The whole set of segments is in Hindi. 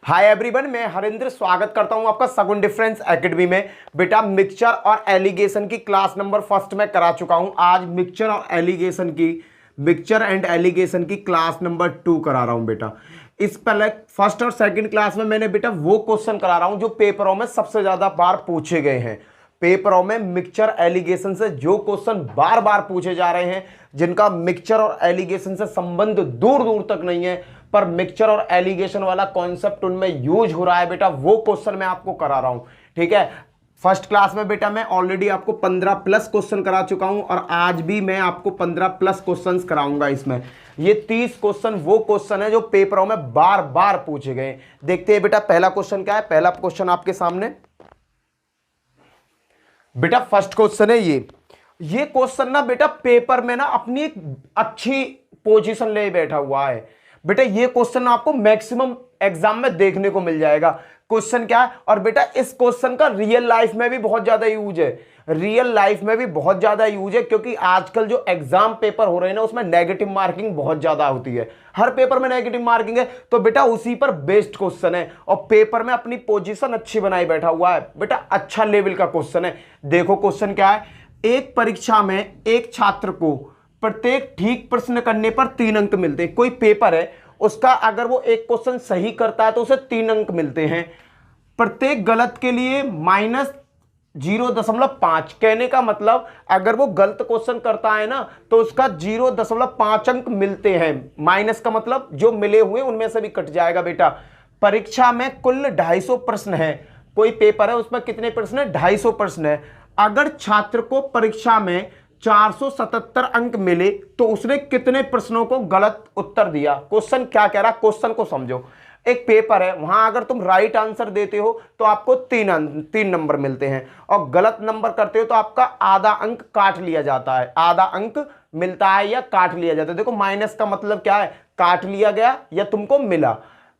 हाय एवरीवन, मैं हरिंद्र स्वागत करता हूं आपका सगुन डिफरेंस एकेडमी में। बेटा मिक्सचर और एलिगेशन की क्लास नंबर फर्स्ट में करा चुका हूं। आज मिक्सचर एंड एलिगेशन की क्लास नंबर 2 करा रहा हूं बेटा। इस पहले फर्स्ट और सेकंड क्लास में मैंने बेटा वो क्वेश्चन करा रहा हूं जो पेपरों में सबसे ज्यादा बार पूछे गए हैं। पेपरों में मिक्सचर एलिगेशन से जो क्वेश्चन बार बार पूछे जा रहे हैं, जिनका मिक्सचर और एलिगेशन से संबंध दूर दूर तक नहीं है, पर मिक्सचर और एलिगेशन वाला कॉन्सेप्ट उनमें यूज हो रहा है बेटा, वो क्वेश्चन मैं आपको करा रहा हूं। ठीक है, फर्स्ट क्लास में बेटा मैं ऑलरेडी आपको 15 प्लस क्वेश्चन करा चुका हूं और आज भी मैं आपको 15 प्लस क्वेश्चंस कराऊंगा। इसमें ये 30 क्वेश्चन वो क्वेश्चन है जो पेपरों में बार बार पूछे गए। देखते हैं बेटा पहला क्वेश्चन क्या है। पहला क्वेश्चन आपके सामने बेटा फर्स्ट क्वेश्चन है। ये क्वेश्चन ना बेटा पेपर में ना अपनी एक अच्छी पोजीशन ले बैठा हुआ है बेटा। ये क्वेश्चन आपको मैक्सिमम एग्जाम में देखने को मिल जाएगा। क्वेश्चन क्या है, और बेटा इस क्वेश्चन का रियल लाइफ में भी बहुत ज्यादा यूज है। रियल लाइफ में भी बहुत ज्यादा यूज है, क्योंकि आजकल जो एग्जाम पेपर हो रहे हैं ना, उसमें नेगेटिव मार्किंग बहुत ज्यादा होती है। हर पेपर में नेगेटिव मार्किंग है, तो बेटा उसी पर बेस्ड क्वेश्चन है और पेपर में अपनी पोजीशन अच्छी बनाई बैठा हुआ है बेटा। अच्छा लेवल का क्वेश्चन है। देखो क्वेश्चन क्या है। एक परीक्षा में एक छात्र को प्रत्येक ठीक प्रश्न करने पर 3 अंक मिलते हैं। कोई पेपर है, उसका अगर वो एक क्वेश्चन सही करता है तो उसे 3 अंक मिलते हैं। प्रत्येक गलत के लिए -0.5। कहने का मतलब अगर वो गलत क्वेश्चन करता है ना तो उसका 0.5 अंक मिलते हैं। माइनस का मतलब जो मिले हुए उनमें से भी कट जाएगा बेटा। परीक्षा में कुल 250 प्रश्न है। कोई पेपर है उसमें कितने प्रश्न है? 250 प्रश्न है। अगर छात्र को परीक्षा में 477 अंक मिले तो उसने कितने प्रश्नों को गलत उत्तर दिया? क्वेश्चन क्या कह रहा, क्वेश्चन को समझो। एक पेपर है, वहां अगर तुम राइट आंसर देते हो तो आपको 3 नंबर मिलते हैं, और गलत नंबर करते हो तो आपका आधा अंक काट लिया जाता है। आधा अंक मिलता है या काट लिया जाता है। देखो माइनस का मतलब क्या है, काट लिया गया या तुमको मिला।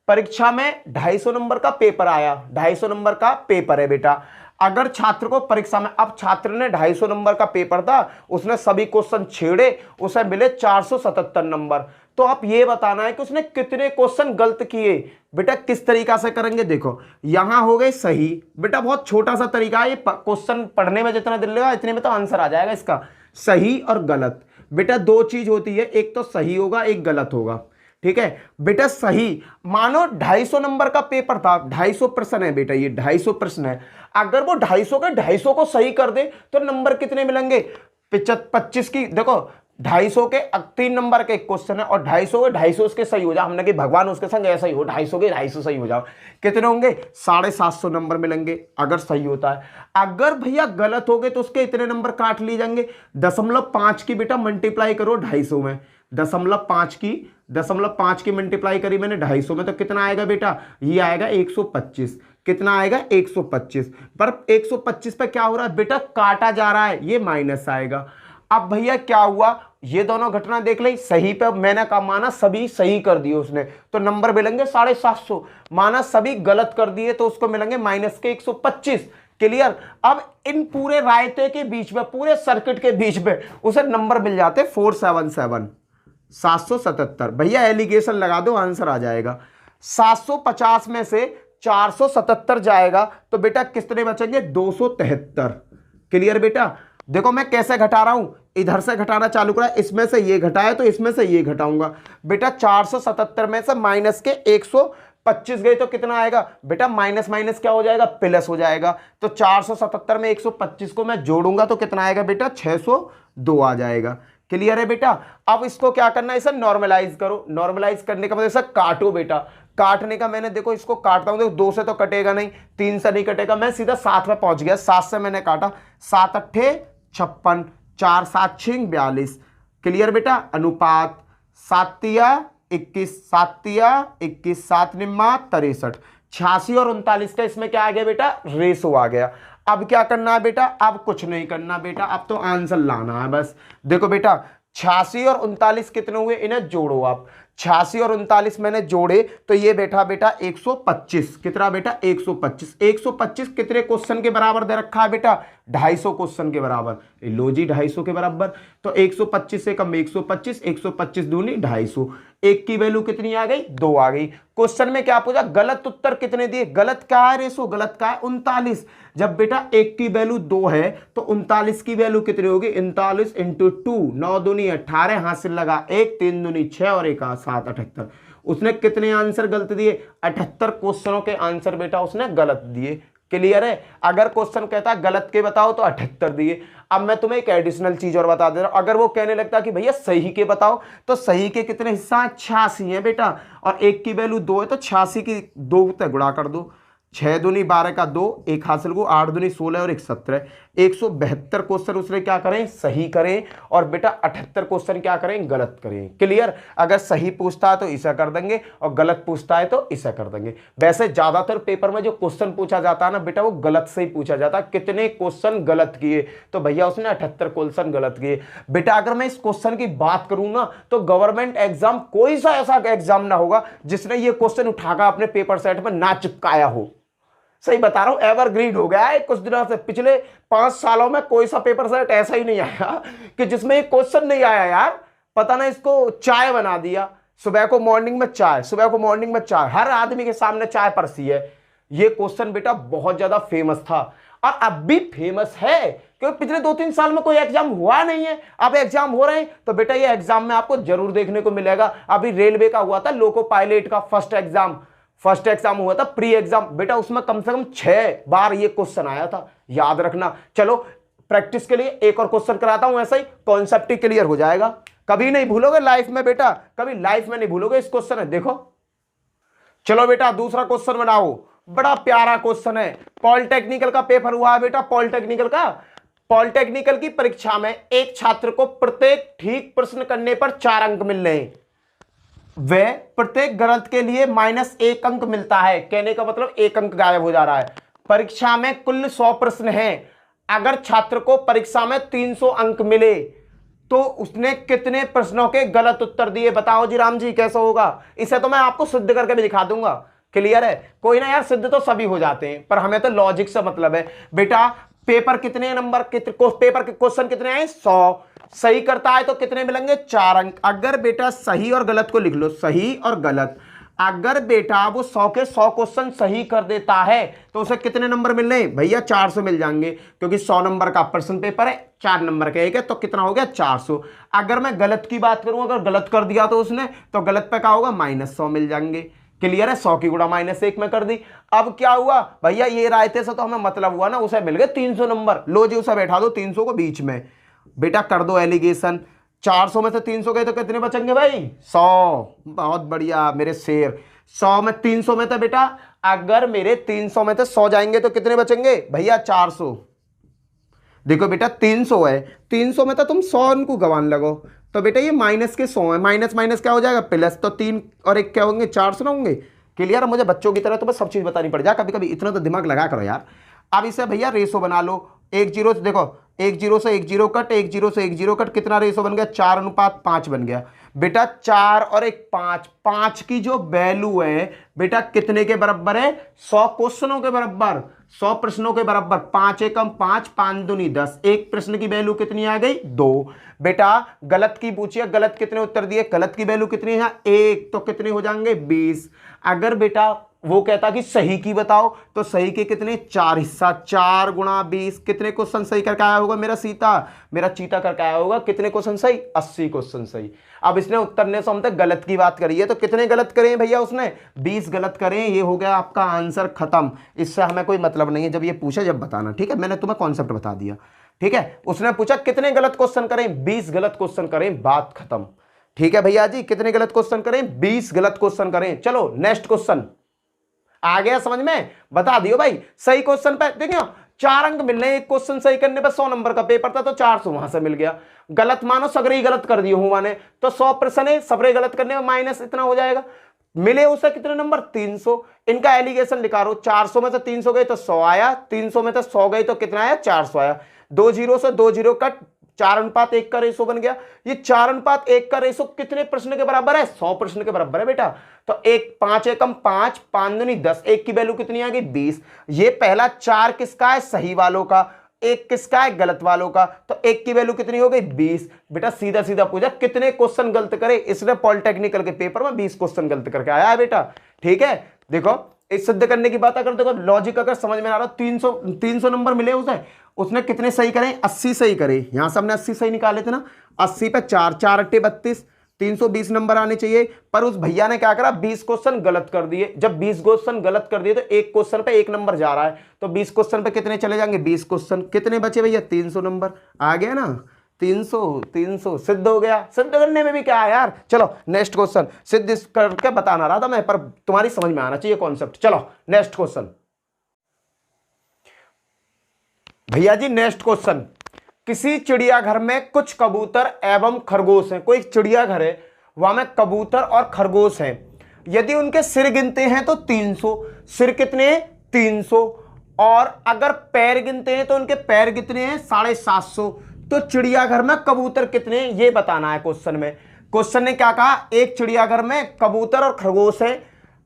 परीक्षा में 250 नंबर का पेपर आया, 250 नंबर का पेपर है बेटा। अगर छात्र को परीक्षा में, अब छात्र ने 250 नंबर का पेपर था, उसने सभी क्वेश्चन छेड़े, उसे मिले 477 नंबर। तो आप ये बताना है कि उसने कितने क्वेश्चन गलत किए। बेटा किस तरीका से करेंगे, देखो यहां हो गए सही। बेटा बहुत छोटा सा तरीका है, ये क्वेश्चन पढ़ने में जितना दिल लगा इतने में तो आंसर आ जाएगा इसका। सही और गलत बेटा 2 चीज होती है, एक तो सही होगा, एक गलत होगा। ठीक है बेटा, सही मानो 250 नंबर का पेपर था, 250 प्रश्न है बेटा, ये 250 प्रश्न है। अगर वो 250 के 250 को सही कर दे तो नंबर कितने मिलेंगे? 25 की। देखो 250 के 3 नंबर के क्वेश्चन है और 250 के 250 उसके सही हो जाए। हमने कि भगवान उसके संग ऐसा ही हो, 250 के 250 सही हो जाओ। कितने होंगे? 750 नंबर मिलेंगे अगर सही होता है। अगर भैया गलत हो गए तो उसके इतने नंबर काट लिए जाएंगे। 0.5 की बेटा मल्टीप्लाई करो 250 में। 0.5 की मल्टीप्लाई करी मैंने 250 में, तो कितना आएगा बेटा? ये आएगा 125। कितना आएगा? 125। पर 125 पे क्या हो रहा है बेटा? काटा जा रहा है, ये माइनस आएगा। अब भैया क्या हुआ, ये दोनों घटना देख ली। सही पे मैंने कहा माना सभी सही कर दिए उसने, तो नंबर मिलेंगे 750। माना सभी गलत कर दिए तो उसको मिलेंगे माइनस के 125। क्लियर? अब इन पूरे रायते के बीच में, पूरे सर्किट के बीच में उसे नंबर मिल जाते 477, 777। भैया एलिगेशन लगा दो, आंसर आ जाएगा। 750 में से 477 जाएगा तो बेटा कितने बचेंगे? 273। क्लियर बेटा? देखो मैं कैसे घटा रहा हूं, इधर से घटाना चालू करा, इसमें से ये घटाया तो इसमें से ये घटाऊंगा बेटा। 477 में से माइनस के 125 गए तो कितना आएगा बेटा? माइनस माइनस क्या हो जाएगा? प्लस हो जाएगा। तो 477 में 125 को मैं जोड़ूंगा तो कितना आएगा बेटा? 602 आ जाएगा। क्लियर है बेटा? अब इसको क्या करना है, इसे नॉर्मलाइज करो। नॉर्मलाइज करने का मतलब इसे काटो बेटा। काटने का मैंने, देखो इसको काटता हूं, देखो 2 से तो कटेगा नहीं, 3 से नहीं कटेगा, मैं सीधा 7 में पहुंच गया। 7 से मैंने काटा, 7 अट्ठे 56, 4 7 6 42। क्लियर बेटा? अनुपात 7 तिया 21, 7 तिया 21, 7 निम्मा 63। 86 और 39 का इसमें क्या आ गया बेटा? रेशो आ गया। अब क्या करना है बेटा? अब कुछ नहीं करना बेटा, अब तो आंसर लाना है बस। देखो बेटा 86 और 39 कितने हुए, इन्हें जोड़ो आप। 86 और 39 मैंने जोड़े तो ये बेटा 125। कितना बेटा? 125। 125 कितने क्वेश्चन के बराबर दे रखा है बेटा? 250 क्वेश्चन के बराबर। लो जी 250 के बराबर, तो 125 से कम 125, 125 दूनी 250। एक की वैल्यू कितनी आ गई, 2 आ गई। क्वेश्चन में क्या पूछा, गलत उत्तर कितने दिए, गलत क्या है रेशो, गलत क्या है 39। जब बेटा एक की वैल्यू 2 है तो 39 की वैल्यू कितनी होगी, 39 इंटू 2, 9 दूनी 18, हासिल लगा 1, 3 दूनी 6 और 1 7, 78। उसने कितने आंसर गलत दिए, 78 क्वेश्चनों के आंसर बेटा उसने गलत दिए। क्लियर है। अगर क्वेश्चन कहता है गलत के बताओ तो 78 दिए। अब मैं तुम्हें एक एडिशनल चीज और बता दे रहा हूं, अगर वो कहने लगता कि भैया सही के बताओ तो सही के कितने हिस्सा है, 86 है बेटा, और एक की वैल्यू 2 है तो 86 की 2 से गुणा कर दो, 6 दूनी 12 का 2, 1 हासिल को, 8 दूनी 16 और 1 17, 172 क्वेश्चन उसने क्या करें, सही करें, और बेटा 78 क्वेश्चन क्या करें, गलत करें। क्लियर। अगर सही पूछता है तो ऐसा कर देंगे और गलत पूछता है तो ऐसा कर देंगे। वैसे ज्यादातर पेपर में जो क्वेश्चन पूछा जाता है ना बेटा वो गलत से ही पूछा जाता है, कितने क्वेश्चन गलत किए, तो भैया उसने 78 क्वेश्चन गलत किए। बेटा अगर मैं इस क्वेश्चन की बात करूं ना तो गवर्नमेंट एग्जाम कोई सा ऐसा एग्जाम ना होगा जिसने ये क्वेश्चन उठाकर अपने पेपर सेट में ना चिपकाया हो। सही बता रहा हूं, एवरग्रीन हो गया है कुछ दिनों से, पिछले 5 सालों में कोई सा पेपर सेट ऐसा ही नहीं आया कि जिसमें एक क्वेश्चन नहीं आया यार। पता ना इसको चाय बना दिया, सुबह को मॉर्निंग में चाय, सुबह को मॉर्निंग में चाय, हर आदमी के सामने चाय परसी है। ये क्वेश्चन बेटा बहुत ज्यादा फेमस था और अब भी फेमस है क्योंकि पिछले 2-3 साल में कोई एग्जाम हुआ नहीं है, अब एग्जाम हो रहे हैं तो बेटा ये एग्जाम में आपको जरूर देखने को मिलेगा। अभी रेलवे का हुआ था लोको पायलट का फर्स्ट एग्जाम हुआ था, प्री एग्जाम, बेटा उसमें कम से कम 6 बार ये क्वेश्चन आया था, याद रखना। चलो प्रैक्टिस के लिए एक और क्वेश्चन कराता हूं, ऐसा ही कॉन्सेप्ट ही क्लियर हो जाएगा, कभी नहीं भूलोगे लाइफ में बेटा, कभी लाइफ में नहीं भूलोगे। इस क्वेश्चन है देखो, चलो बेटा दूसरा क्वेश्चन बनाओ, बड़ा प्यारा क्वेश्चन है, पॉलिटेक्निकल का पेपर हुआ है बेटा, पॉलिटेक्निकल की परीक्षा में एक छात्र को प्रत्येक ठीक प्रश्न करने पर 4 अंक मिल रहे हैं, वह प्रत्येक गलत के लिए -1 अंक मिलता है। कहने का मतलब 1 अंक गायब हो जा रहा है। परीक्षा में कुल 100 प्रश्न हैं, अगर छात्र को परीक्षा में 300 अंक मिले तो उसने कितने प्रश्नों के गलत उत्तर दिए, बताओ जी राम जी कैसा होगा। इसे तो मैं आपको सिद्ध करके भी दिखा दूंगा। क्लियर है। कोई ना यार, सिद्ध तो सभी हो जाते हैं पर हमें तो लॉजिक से मतलब है। बेटा पेपर कितने नंबर पेपर के क्वेश्चन कितने आए, 100, सही करता है तो कितने मिलेंगे, 4 अंक। अगर बेटा सही और गलत को लिख लो, सही और गलत, अगर बेटा वो 100 के 100 क्वेश्चन सही कर देता है तो उसे कितने नंबर मिल रहे हैं भैया, 400 मिल जाएंगे, क्योंकि 100 नंबर का प्रश्न पेपर है, 4 नंबर का एक है, तो कितना हो गया 400। अगर मैं गलत की बात करूं, अगर गलत कर दिया तो उसने, तो गलत पे क्या होगा, -100 मिल जाएंगे। क्लियर है। 100 की गुणा -1 में कर दी। अब क्या हुआ भैया, ये रायते से तो हमें मतलब हुआ ना, उसे मिल गए 300 नंबर। लो जी उसे बैठा दो 300 को बीच में, बेटा कर दो एलिगेशन। 400 में से 300 गए तो कितने बचेंगे भाई, 100। बहुत बढ़िया मेरे शेर। 100 में 300 में तो बेटा, अगर मेरे 300 में से 100 जाएंगे तो कितने बचेंगे भैया, 400। देखो बेटा 300 है, 300 में तो तुम 100 उनको गवान लगो, तो बेटा ये माइनस के 100 है, माइनस माइनस क्या हो जाएगा प्लस, तो 3 और 1 क्या होंगे, 400 ना होंगे। क्लियर। मुझे बच्चों की तरह तो बस सब चीज बतानी पड़ जाए कभी कभी, इतना तो दिमाग लगा करो यार। अब इसे भैया रेशो बना लो, 1 0 से देखो, 1 0 से 1 0 कट, 1 0 से 1 0 कट, कितना रेशो बन गया, 4:5 बन गया। बेटा 4 और 1 5, 5 की जो वैल्यू है बेटा कितने के बराबर है, 100 क्वेश्चनों के बराबर, 100 प्रश्नों के बराबर। 5 एकम 5, 5 दूनी 10, एक प्रश्न की वैल्यू कितनी आ गई, 2। बेटा गलत की पूछिए, गलत कितने उत्तर दिए, गलत की वैल्यू कितनी है 1, तो कितने हो जाएंगे 20। अगर बेटा वो कहता कि सही की बताओ तो सही के कितने, 4 हिस्सा, 4 गुणा 20, कितने क्वेश्चन सही करके आया होगा मेरा चीता करके आया होगा, कितने क्वेश्चन सही, 80 क्वेश्चन सही। अब इसने उत्तरने से हम तक गलत की बात करी है, तो कितने गलत करें भैया उसने, 20 गलत करें। ये हो गया आपका आंसर खत्म, इससे हमें कोई मतलब नहीं है, जब ये पूछा जब बताना, ठीक है। मैंने तुम्हें कॉन्सेप्ट बता दिया, ठीक है। उसने पूछा कितने गलत क्वेश्चन करें, 20 गलत क्वेश्चन करें, बात खत्म। ठीक है भैया जी, कितने गलत क्वेश्चन करें, 20 गलत क्वेश्चन करें। चलो नेक्स्ट क्वेश्चन आ गया समझ में, बता दियो भाई। सही क्वेश्चन पे देखियो 4 अंक मिल रहे हैं, एक क्वेश्चन सही करने पर 100 नंबर का पेपर था तो 400 वहां से मिल गया। गलत मानो सगरे ही गलत कर दिए हूं मैंने, तो 100 प्रश्न है, सबरे गलत करने में माइनस इतना हो जाएगा। मिले उसे कितने नंबर, 300। इनका एलिगेशन लिखा रहा हूं, 400 में से 300 गए तो 100 आया, 300 में से 100 गए तो कितना आया, 400 आया। 2 0 से 2 0 कट, 4:1 का रेशो बन गया। ये 4:1 का रेशो कितने प्रश्न के बराबर है, 100 प्रश्न के बराबर है बेटा। तो 5 एकम 5, 5 दूनी 10, 1 की वैल्यू कितनी आ गई, 20। ये पहला 4 किसका है, सही वालों का। एक किसका है, गलत वालों का। तो एक की वैल्यू कितनी हो गई, 20। बेटा सीधा सीधा पूछा कितने क्वेश्चन गलत करे, इसने पॉलिटेक्निकल के पेपर में 20 क्वेश्चन गलत करके आया है बेटा। ठीक है, देखो इस सिद्ध करने की बात अगर देखो लॉजिक अगर समझ में आ रहा हो, 300 नंबर मिले उसे, उसने कितने सही करे, 80 सही करे। यहां से हमने 80 सही निकाले थे ना, 80 पे 4 4 अट्टे 32, 320 नंबर आने चाहिए। पर उस भैया ने क्या करा, 20 क्वेश्चन गलत कर दिए। जब 20 क्वेश्चन गलत कर दिए तो एक क्वेश्चन पे एक नंबर जा रहा है, तो 20 क्वेश्चन पे कितने चले जाएंगे, 20 क्वेश्चन, कितने बचे भैया, 300 नंबर आ गया ना। 300 सिद्ध हो गया। सिद्ध करने में भी क्या है यार। चलो नेक्स्ट क्वेश्चन, सिद्ध करके बताना रहा था मैं, पर तुम्हारी समझ में आना चाहिए कॉन्सेप्ट। चलो नेक्स्ट क्वेश्चन भैया जी, नेक्स्ट क्वेश्चन, किसी चिड़ियाघर में कुछ कबूतर एवं खरगोश हैं। कोई चिड़ियाघर है, वहां में कबूतर और खरगोश हैं। यदि उनके सिर गिनते हैं तो 300, सिर कितने हैं, 300। और अगर पैर गिनते हैं तो उनके पैर कितने हैं, 750। तो चिड़ियाघर में कबूतर कितने हैं ये बताना है क्वेश्चन में। क्वेश्चन ने क्या कहा, एक चिड़ियाघर में कबूतर और खरगोश है,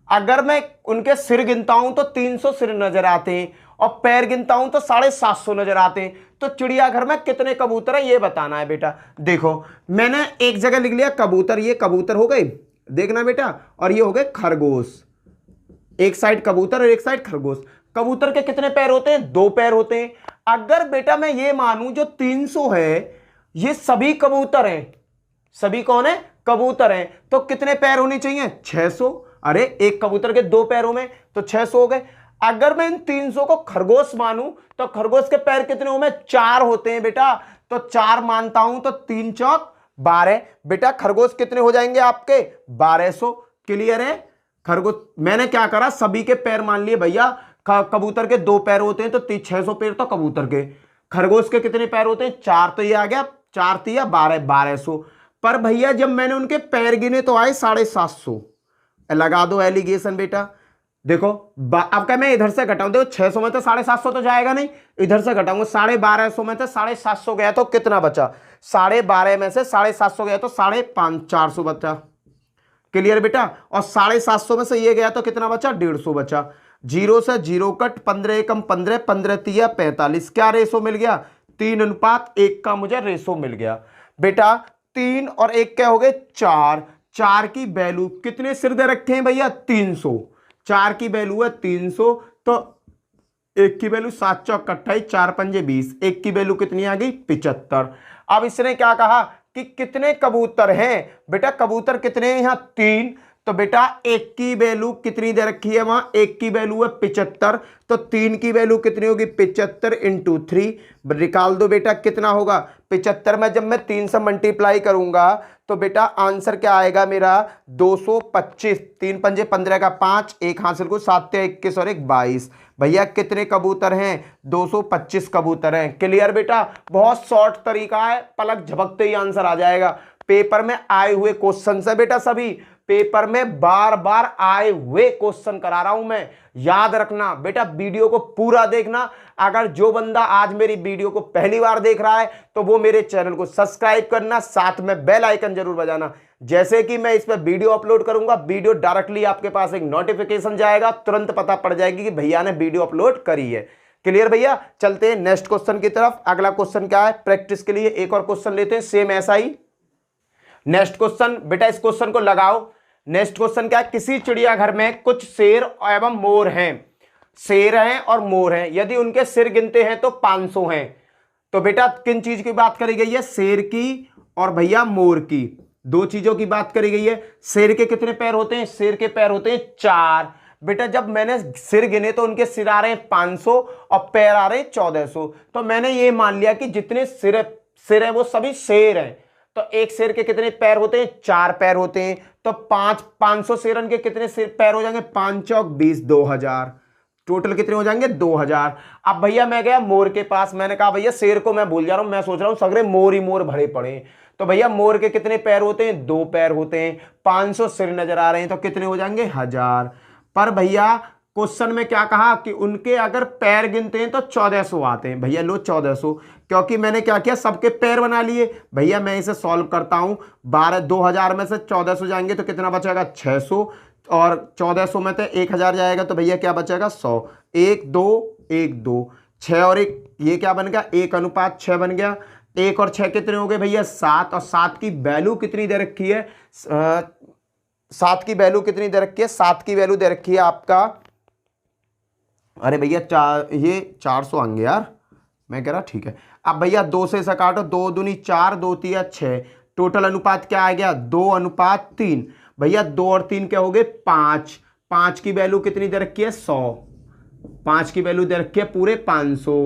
अगर मैं उनके सिर गिनता हूं तो 300 सिर नजर आते हैं और पैर गिनता हूं तो 750 नजर आते हैं। तो चिड़ियाघर में कितने कबूतर है ये बताना है बेटा। देखो मैंने एक जगह लिख लिया कबूतर, ये कबूतर हो गए, देखना बेटा, और ये हो गए खरगोश। एक साइड कबूतर और एक साइड खरगोश। कबूतर के कितने पैर होते हैं, 2 पैर होते हैं। अगर बेटा मैं ये मानूं जो 300 है ये सभी कबूतर हैं, सभी कौन है, कबूतर हैं, तो कितने पैर होने चाहिए, 600। अरे एक कबूतर के 2 पैरों में तो 600 हो गए। अगर मैं इन 300 को खरगोश मानूं तो खरगोश के पैर कितने होंगे, 4 होते हैं बेटा। तो 4 मानता हूं तो 3 चौक 12। बेटा खरगोश कितने हो जाएंगे आपके, 1200। क्लियर है। खरगोश मैंने क्या करा, सभी के पैर मान लिए भैया। कबूतर के 2 पैर होते हैं तो 600 पैर तो कबूतर के। खरगोश के कितने पैर होते हैं, 4, तो ये आ गया 4 तिया 12, 1200। पर भैया जब मैंने उनके पैर गिने तो आए 750। लगा दो एलिगेशन बेटा। देखो अब क्या मैं इधर से घटाऊं, देखो 600 में तो 750 तो जाएगा नहीं, इधर से घटाऊंगा 1250 में तो 750 गया तो कितना बचा, 12.5 में से 750 गया तो 450 बचा। क्लियर बेटा। और 750 में से ये गया तो कितना बचा, 150 बचा। 0 से 0 कट, 15 एकम 15, 15 तिया 45। क्या रेशो मिल गया, 3:1 का मुझे रेशो मिल गया बेटा। 3 और 1 क्या हो गए, 4। 4 की वैल्यू, कितने सिर दे रखे हैं भैया, 300। 4 की वैल्यू है 300, तो 1 की वैल्यू 7 चौक 28, 4 पंजे 20। 1 की वैल्यू कितनी आ गई, 75। अब इसने क्या कहा कि कितने कबूतर हैं, बेटा कबूतर कितने हैं यहाँ, 3। तो बेटा 1 की वैल्यू कितनी दे रखी है वहां, 1 की वैल्यू है 75, तो 3 की वैल्यू कितनी होगी, 75 × 3। निकाल दो बेटा कितना होगा, 75 में जब मैं 3 से मल्टीप्लाई करूंगा तो बेटा आंसर क्या आएगा मेरा, 225। 3 पंजे 15 का 5, 1 हासिल को 7 21 और 1 22। भैया कितने कबूतर हैं, 225 कबूतर हैं। क्लियर बेटा। बहुत शॉर्ट तरीका है, पलक झपकते ही आंसर आ जाएगा। पेपर में आए हुए क्वेश्चन से बेटा, सभी पेपर में बार बार आए हुए क्वेश्चन करा रहा हूं मैं, याद रखना बेटा। वीडियो को पूरा देखना। अगर जो बंदा आज मेरी वीडियो को पहली बार देख रहा है तो वो मेरे चैनल को सब्सक्राइब करना, साथ में बेल आइकन जरूर बजाना। जैसे कि मैं इस पर वीडियो अपलोड करूंगा, वीडियो डायरेक्टली आपके पास एक नोटिफिकेशन जाएगा, तुरंत पता पड़ जाएगी कि भैया ने वीडियो अपलोड करी है। क्लियर भैया। चलते हैं नेक्स्ट क्वेश्चन की तरफ। अगला क्वेश्चन क्या है, प्रैक्टिस के लिए एक और क्वेश्चन लेते हैं, सेम ऐसा ही। नेक्स्ट क्वेश्चन बेटा, इस क्वेश्चन को लगाओ। नेक्स्ट क्वेश्चन क्या है, किसी चिड़ियाघर में कुछ शेर एवं मोर हैं, शेर हैं और मोर हैं, यदि उनके सिर गिनते हैं तो 500 हैं। तो बेटा किन चीज की बात करी गई है, शेर की और भैया मोर की, 2 चीजों की बात करी गई है। शेर के कितने पैर होते हैं, शेर के पैर होते हैं 4। बेटा जब मैंने सिर गिने तो उनके सिर आ रहे हैं 500 और पैर आ रहे हैं 1400, तो मैंने ये मान लिया कि जितने सिर है वो सभी शेर हैं। तो एक शेर के कितने पैर होते हैं, 4 पैर होते हैं। तो 500 शेरन के कितने पैर हो जाएंगे, 5 चौक 20, 2000। टोटल कितने हो जाएंगे, 2000। अब भैया मैं गया मोर के पास, मैंने कहा भैया शेर को मैं भूल जा रहा हूं, मैं सोच रहा हूं सगरे मोर ही मोर भरे पड़े। तो भैया मोर के कितने पैर होते हैं, 2 पैर होते हैं। 500 सिर नजर आ रहे हैं तो कितने हो जाएंगे, 1000। पर भैया क्वेश्चन में क्या कहा कि उनके अगर पैर गिनते हैं तो 1400 आते हैं। भैया लो 1400, क्योंकि मैंने क्या किया, सबके पैर बना लिए। भैया मैं इसे सॉल्व करता हूं, 2000 में से 1400 जाएंगे तो कितना बचेगा, 600, और 1400 में से 1000 जाएगा तो भैया क्या बचेगा, 100। 1 2 1 2, 6 और 1 ये क्या बन गया 1:6 बन गया। 1 और 6 कितने हो गए भैया 7, और 7 की वैल्यू कितनी दे रखी है 7 की वैल्यू कितनी दे रखी है 7 की वैल्यू दे रखी है आपका, अरे भैया ये 400 आएंगे यार, मैं कह रहा ठीक है। अब भैया 2 से इसे काटो, 2 दूनी 4, 2 तिया 6, टोटल अनुपात क्या आ गया 2:3। भैया 2 और 3 क्या हो गए 5। 5 की वैल्यू कितनी दे रखी है 100, 5 की वैल्यू दे रखी है पूरे 500।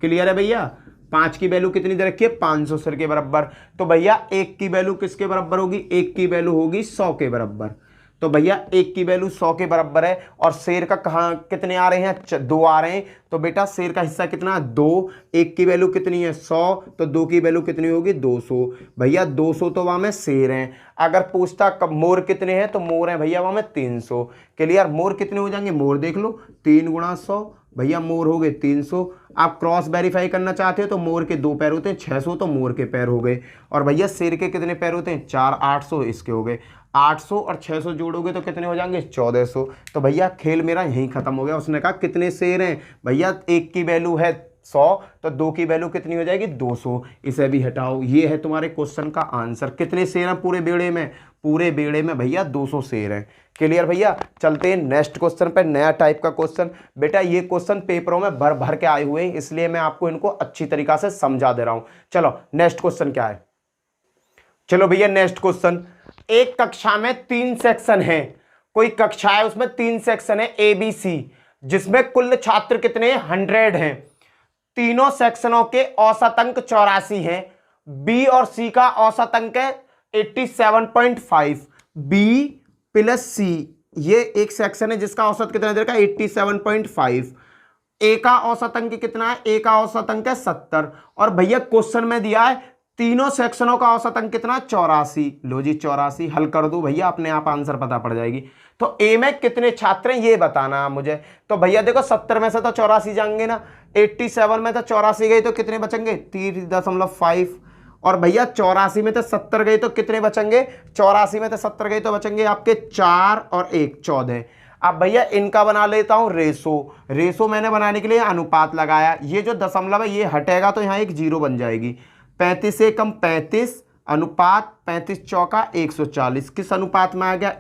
क्लियर है भैया, 5 की वैल्यू कितनी दे रखी है 500 सिर के बराबर। तो भैया 1 की वैल्यू किसके बराबर होगी 1 की वैल्यू होगी 100 के बराबर। तो भैया 1 की वैल्यू 100 के बराबर है, और शेर का कहाँ कितने आ रहे हैं 2 आ रहे हैं। तो बेटा शेर का हिस्सा कितना 2, 1 की वैल्यू कितनी है 100, तो 2 की वैल्यू कितनी होगी 200। भैया 200 तो वहां में शेर हैं। अगर पूछता कब मोर कितने हैं, तो मोर हैं भैया वहां में 300। क्लियर, मोर कितने हो जाएंगे, मोर देख लो 3 × 100, भैया मोर हो गए 300। आप क्रॉस वेरीफाई करना चाहते हो तो मोर के 2 पैर होते हैं 600, तो मोर के पैर हो गए। और भैया शेर के कितने पैर होते हैं 4, 800 इसके हो गए। 800 और 600 जोड़ोगे तो कितने हो जाएंगे 1400। तो भैया खेल मेरा यहीं खत्म हो गया। उसने कहा कितने शेर हैं, भैया 1 की वैल्यू है 100, तो 2 की वैल्यू कितनी हो जाएगी 200। इसे भी हटाओ। ये है तुम्हारे क्वेश्चन का आंसर। कितने शेर हैं पूरे बेड़े में, पूरे बेड़े में भैया 200 शेर हैं। क्लियर भैया, चलते हैं नेक्स्ट क्वेश्चन पे। नया टाइप का क्वेश्चन, बेटा ये क्वेश्चन पेपरों में भर भर के आए हुए हैं, इसलिए मैं आपको इनको अच्छी तरीका से समझा दे रहा हूं। चलो नेक्स्ट क्वेश्चन क्या है, चलो भैया नेक्स्ट क्वेश्चन। एक कक्षा में 3 सेक्शन है, कोई कक्षा है उसमें 3 सेक्शन है ABC, जिसमें कुल छात्र कितने 100 हैं। तीनों सेक्शनों के औसत अंक 84 हैं। बी और सी का औसत अंक है 87.5। बी प्लस सी, ये एक सेक्शन है जिसका औसत कितना दे रखा है 87.5। ए का औसत अंक कितना है, ए का औसत अंक है 70। और भैया क्वेश्चन में दिया है तीनों सेक्शनों का औसत अंक कितना 84। लो जी 84 हल कर दो भैया, अपने आप आंसर पता पड़ जाएगी। तो ए में कितने छात्र हैं ये बताना मुझे। तो भैया देखो 70 में से तो 84 जाएंगे ना, 87 में तो 84 गए तो कितने बचेंगे 3.5। और भैया 84 में तो 70 गए तो कितने बचेंगे, 84 में तो 70 गए तो बचेंगे आपके 4 और 1 14। अब भैया इनका बना लेता हूं रेशो। रेशो मैंने बनाने के लिए अनुपात लगाया, ये जो दशमलव है ये हटेगा तो यहां एक 0 बन जाएगी। 35 से कम 35 अनुपात 35 चौका 140 किस अनुपात में आ गया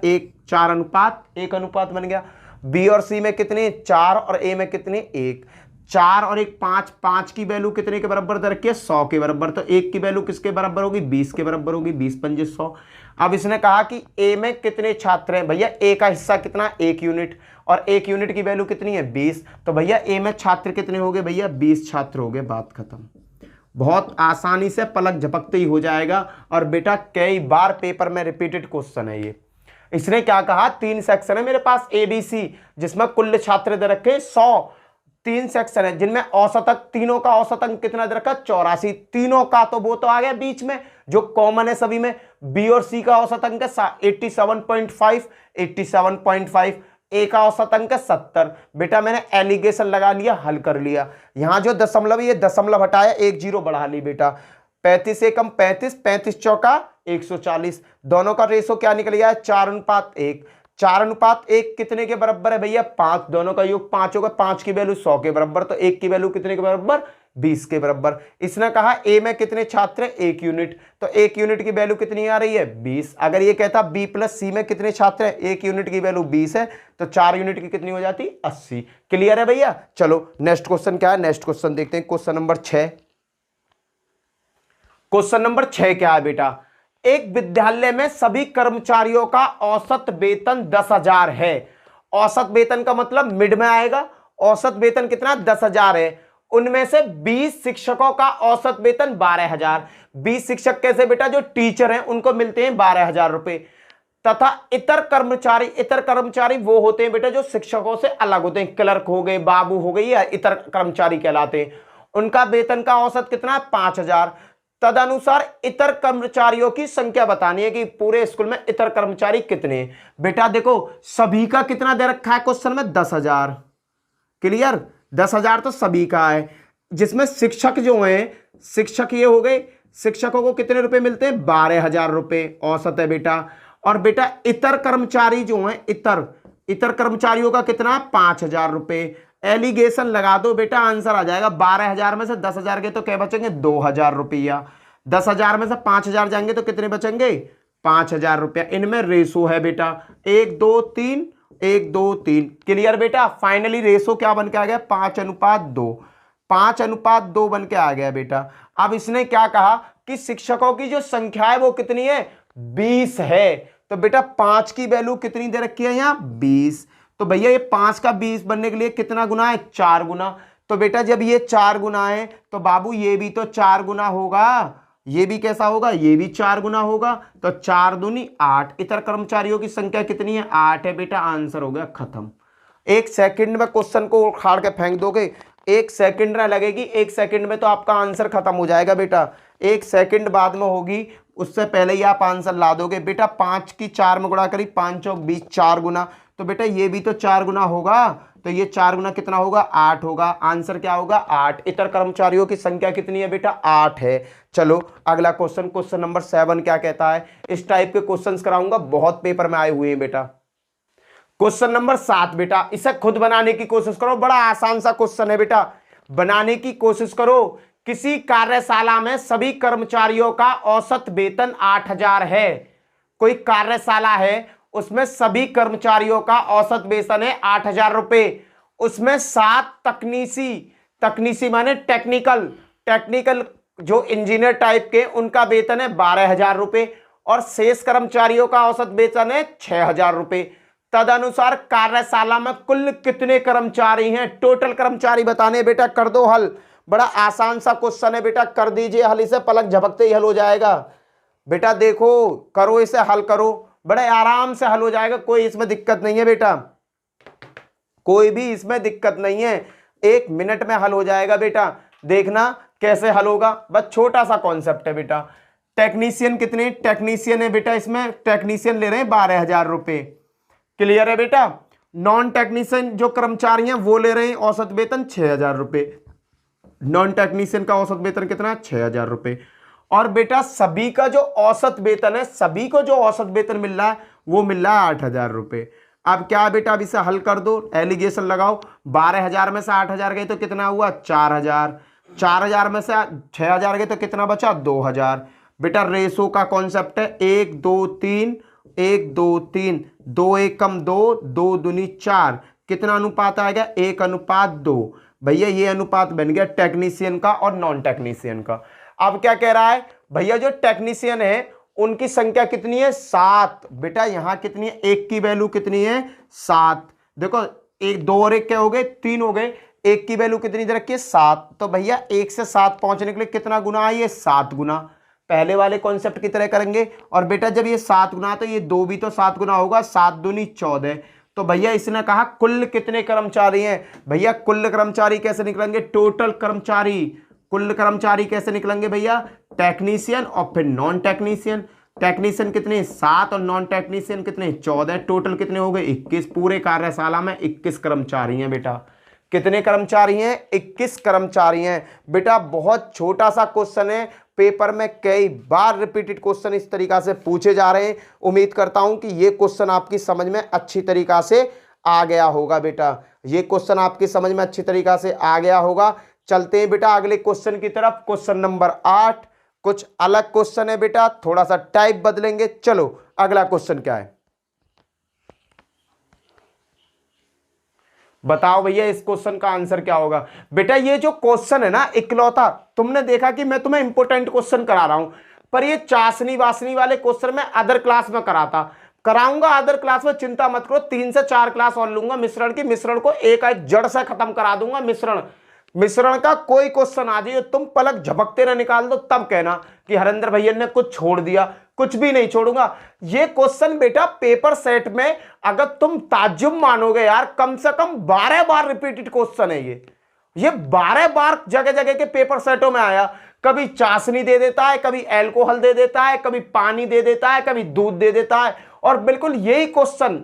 4 अनुपात 1 अनुपात बन गया। बी और सी में कितने 4 और ए में कितने 1, 4 और 1 5, 5 की वैल्यू कितने के बराबर दे रखी है 100 के बराबर। तो 1 की वैल्यू किसके बराबर होगी 20 के बराबर होगी, 20 पंजे 100। अब इसने कहा कि ए में कितने छात्र हैं, भैया ए का हिस्सा कितना 1 यूनिट, और 1 यूनिट की वैल्यू कितनी है 20। तो भैया ए में छात्र कितने हो गए भैया 20 छात्र हो गए, बात खत्म। बहुत आसानी से पलक झपकते ही हो जाएगा। और बेटा कई बार पेपर में रिपीटेड क्वेश्चन है ये। इसने क्या कहा 3 सेक्शन है मेरे पास ABC, जिसमें कुल छात्र दे रखे 100। 3 सेक्शन है जिनमें औसत अंक, तीनों का औसत अंक कितना दे रखा 84। तीनों का तो वो तो आ गया बीच में जो कॉमन है सभी में। बी और सी का औसत अंक है 87.5, 87.5। ए का औसत अंक है 70। बेटा मैंने एलिगेशन लगा लिया, हल कर लिया। यहां जो दशमलव ये दशमलव हटाया, 1 0 बढ़ा ली बेटा। 35 से कम 35, 35 चौका 140। दोनों का रेशो क्या निकल गया 4:1। 4:1 कितने के बराबर है भैया 5। दोनों का योग 5 होगा, 5 की वैल्यू 100 के बराबर, तो 1 की वैल्यू कितने के बराबर 20 के बराबर। इसने कहा ए में कितने छात्र है 1 यूनिट, तो 1 यूनिट की वैल्यू कितनी आ रही है 20। अगर ये कहता बी प्लस सी में कितने छात्र है, 1 यूनिट की वैल्यू 20 है, तो 4 यूनिट की कितनी हो जाती 80। क्लियर है भैया। चलो नेक्स्ट क्वेश्चन क्या है, नेक्स्ट क्वेश्चन देखते हैं। Question number 6। क्वेश्चन नंबर 6 क्या है बेटा, एक विद्यालय में सभी कर्मचारियों का औसत वेतन 10,000 है। औसत वेतन का मतलब मिड में आएगा। औसत वेतन कितना 10,000 है। उनमें से 20 शिक्षकों का औसत वेतन 12,000। 20 शिक्षक कैसे बेटा, जो टीचर हैं उनको मिलते हैं 12,000 रुपए। तथा इतर कर्मचारी वो होते हैं बेटा जो शिक्षकों से अलग होते हैं, क्लर्क हो गए, बाबू हो गए, या इतर कर्मचारी कहलाते हैं। उनका वेतन का औसत कितना है 5,000। तदनुसार इतर कर्मचारियों की संख्या बतानी है कि पूरे स्कूल में इतर कर्मचारी कितने हैं। बेटा देखो सभी का कितना दे रखा है क्वेश्चन में 10,000। क्लियर, 10,000 तो सभी का है, जिसमें शिक्षक जो हैं, शिक्षक ये हो गए, शिक्षकों को कितने रुपए मिलते हैं 12,000 रुपए औसत है बेटा। और बेटा इतर कर्मचारी जो हैं, इतर कर्मचारियों का कितना 5,000 रुपए। एलिगेशन लगा दो बेटा, आंसर आ जाएगा 12,000 में से 10,000 गए तो क्या बचेंगे 2,000 रुपया। 10,000 में से 5,000 जाएंगे तो कितने बचेंगे 5,000 रुपया। इनमें रेशो है बेटा 1:2:3, 1:2:3। क्लियर बेटा। फाइनली रेशो क्या बन के आ गया 5:2, 5:2 बन के आ गया बेटा। अब इसने क्या कहा कि शिक्षकों की जो संख्या है वो कितनी है 20 है। तो बेटा 5 की वैल्यू कितनी दे रखी है यहाँ 20। तो भैया ये 5 का 20 बनने के लिए कितना गुना है 4 गुना। तो बेटा जब ये 4 गुना है तो बाबू ये भी तो 4 गुना होगा, ये भी कैसा होगा ये भी 4 गुना होगा। तो 4 दूनी 8। इतर कर्मचारियों की संख्या कितनी है 8 है बेटा। आंसर हो गया खत्म। 1 सेकंड में क्वेश्चन को उखाड़ के फेंक दोगे, 1 सेकंड ना लगेगी, 1 सेकंड में तो आपका आंसर खत्म हो जाएगा बेटा। 1 सेकंड बाद में होगी, उससे पहले ही आप आंसर ला दोगे बेटा। 5 की 4 में गुणा करी 5 चौक 20, 4 गुना। तो बेटा ये भी तो 4 गुना होगा। तो ये 4 गुना कितना होगा 8 होगा। आंसर क्या होगा 8। इतर कर्मचारियों की संख्या कितनी है बेटा 8 है। चलो अगला क्वेश्चन, क्वेश्चन नंबर 7 क्या कहता है। इस टाइप के क्वेश्चंस कराऊंगा, बहुत पेपर में आए हुए हैं बेटा। क्वेश्चन नंबर 7 बेटा, इसे खुद बनाने की कोशिश करो, बड़ा आसान सा क्वेश्चन है बेटा, बनाने की कोशिश करो। किसी कार्यशाला में सभी कर्मचारियों का औसत वेतन 8,000 है। कोई कार्यशाला है उसमें सभी कर्मचारियों का औसत वेतन है 8,000 रुपए। उसमें 7 तकनीसी माने टेक्निकल जो इंजीनियर टाइप के उनका वेतन है 12,000 रुपए और शेष कर्मचारियों का औसत वेतन है 6,000 रुपए। तदनुसार कार्यशाला में कुल कितने कर्मचारी हैं, टोटल कर्मचारी बताने बेटा। कर दो हल, बड़ा आसान सा क्वेश्चन है बेटा, कर दीजिए हल, इसे पलक झपकते ही हल हो जाएगा बेटा। देखो करो इसे, हल करो, बड़े आराम से हल हो जाएगा, कोई इसमें दिक्कत नहीं है बेटा, कोई भी इसमें दिक्कत नहीं है, 1 मिनट में हल हो जाएगा बेटा। देखना कैसे हल होगा, बस छोटा सा कॉन्सेप्ट है बेटा। टेक्नीशियन कितने टेक्नीशियन है बेटा, इसमें टेक्नीशियन ले रहे हैं 12,000 रुपए। क्लियर है बेटा। नॉन टेक्नीशियन जो कर्मचारी हैं वो ले रहे हैं औसत वेतन 6,000 रुपए। नॉन टेक्नीशियन का औसत वेतन कितना है 6,000 रुपए। और बेटा सभी का जो औसत वेतन है, सभी को जो औसत वेतन मिल रहा है वो मिल रहा है 8,000 रुपए। अब क्या बेटा, अब इसे हल कर दो, एलिगेशन लगाओ। 12,000 में से 8,000 गए तो कितना हुआ 4,000। 4,000 में से 6,000 गए तो कितना बचा 2,000। बेटा रेशो का कॉन्सेप्ट है 1:2:3, 1:2:3, 2 1 कम 2, 2 दूनी 4। कितना अनुपात आएगा 1:2। भैया ये अनुपात बन गया टेक्नीशियन का और नॉन टेक्नीशियन का। अब क्या कह रहा है भैया, जो टेक्नीशियन है उनकी संख्या कितनी है 7। बेटा यहां कितनी है, 1 की वैल्यू कितनी है 7। देखो 1 2 और 1 क्या हो गए 3 हो गए, 1 की वैल्यू कितनी दे रखी है 7। तो भैया 1 से 7 पहुंचने के लिए कितना गुना है ये 7 गुना। पहले वाले कॉन्सेप्ट की तरह करेंगे। और बेटा जब ये 7 गुना तो ये 2 भी तो 7 गुना होगा, 7 दूनी 14। तो भैया इसने कहा कुल कितने कर्मचारी हैं। भैया कुल कर्मचारी कैसे निकलेंगे, टोटल कर्मचारी, कुल कर्मचारी कैसे निकलेंगे भैया, टेक्नीशियन और फिर नॉन टेक्नीशियन। टेक्नीशियन कितने 7 और नॉन टेक्नीशियन कितने 14। टोटल कितने हो गए 21। पूरे कार्यशाला में 21 कर्मचारी हैं बेटा। कितने कर्मचारी हैं 21 कर्मचारी हैं बेटा। बहुत छोटा सा क्वेश्चन है, पेपर में कई बार रिपीटेड क्वेश्चन इस तरीका से पूछे जा रहे हैं। उम्मीद करता हूं कि ये क्वेश्चन आपकी समझ में अच्छी तरीका से आ गया होगा बेटा। ये क्वेश्चन आपकी समझ में अच्छी तरीका से आ गया होगा। चलते हैं बेटा अगले क्वेश्चन की तरफ। क्वेश्चन नंबर 8 कुछ अलग क्वेश्चन है बेटा, थोड़ा सा टाइप बदलेंगे। चलो अगला क्वेश्चन क्या है बताओ भैया, इस क्वेश्चन का आंसर क्या होगा। बेटा ये जो क्वेश्चन है ना इकलौता, तुमने देखा कि मैं तुम्हें इंपोर्टेंट क्वेश्चन करा रहा हूं, पर ये चाशनी वासनी वाले क्वेश्चन मैं अदर क्लास में कराऊंगा अदर क्लास में, चिंता मत करो। 3 से 4 क्लास और लूंगा मिश्रण की, मिश्रण को एक जड़ से खत्म करा दूंगा। मिश्रण का कोई क्वेश्चन आ जाए तुम पलक झपकते ना निकाल दो, तब कहना कि हरेंद्र भैया ने कुछ छोड़ दिया। कुछ भी नहीं छोड़ूंगा। ये क्वेश्चन बेटा पेपर सेट में अगर तुम ताज्जुब मानोगे यार, कम से कम 12 बार रिपीटेड क्वेश्चन है ये 12 बार जगह जगह के पेपर सेटों में आया। कभी चाशनी दे देता है, कभी एल्कोहल दे देता है, कभी पानी दे देता है, कभी दूध दे देता है। और बिल्कुल यही क्वेश्चन